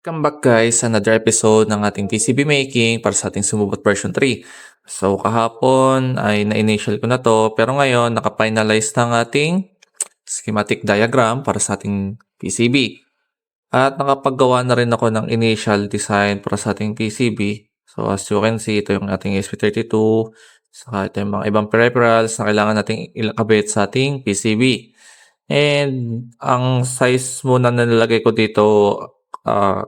Welcome back guys sa another episode ng ating PCB making para sa ating Sumubot version 3. So kahapon ay na-initial ko na to pero ngayon naka-finalize na ang ating schematic diagram para sa ating PCB. At nakapaggawa na rin ako ng initial design para sa ating PCB. So as you can see, ito yung ating ESP32, saka ito yung mga ibang peripherals na kailangan nating ilakabit sa ating PCB. And ang size muna na nilagay ko dito,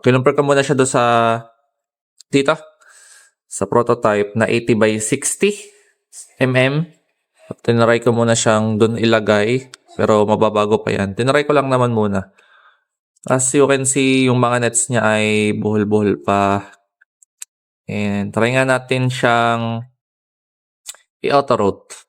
kinumpir ko muna siya doon dito sa prototype na 80 by 60 mm. Tinry ko muna siyang doon ilagay pero mababago pa yan. Tinry ko lang naman muna. As you can see, yung mga nets niya ay buhol-buhol pa. And try nga natin siyang i-auto route.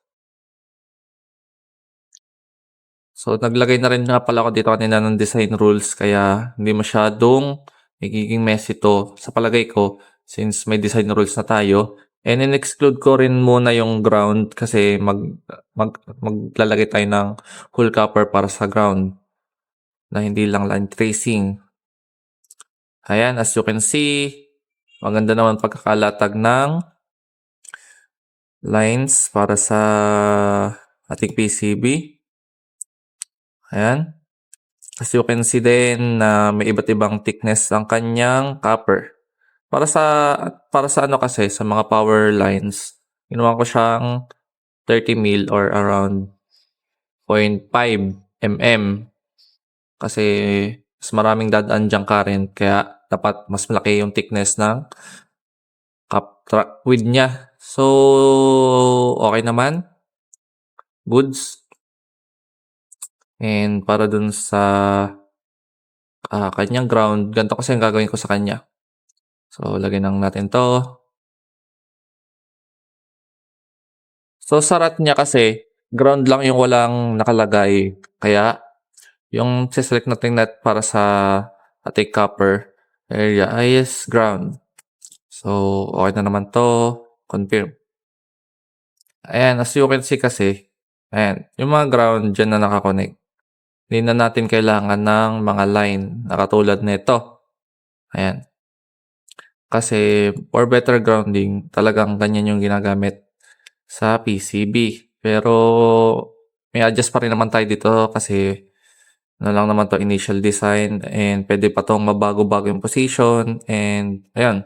So, naglagay na rin nga pala ako dito kanina ng design rules kaya hindi masyadong magiging messy to sa palagay ko since may design rules na tayo. And in-exclude ko rin muna yung ground kasi maglalagay tayo ng whole copper para sa ground na hindi lang line tracing. Ayan, as you can see, maganda naman pagkakalatag ng lines para sa ating PCB. Ayan. As you can see din na may iba't ibang thickness ang kanyang copper. Para sa ano kasi, sa mga power lines, ginawa ko siyang 30 mil or around 0.5 mm. Kasi mas maraming dadaan dyang current, kaya dapat mas malaki yung thickness ng width niya. So, okay naman. Goods. And para dun sa kanyang ground, ganito kasi ang gagawin ko sa kanya. So, lagyan lang natin to. So, sa rat niya kasi, ground lang yung walang nakalagay. Kaya, yung select natin net para sa ating copper area ay is ground. So, okay na naman to. Confirm. Ayan, as you can see kasi, ayan, yung mga ground dyan na nakakonect. Hindi na natin kailangan ng mga line na katulad nito. Ayan. Kasi for better grounding, talagang ganyan yung ginagamit sa PCB. Pero may adjust pa rin naman tayo dito kasi ano lang naman to, initial design, and pwede pa tong mabago-bago yung position, and ayan.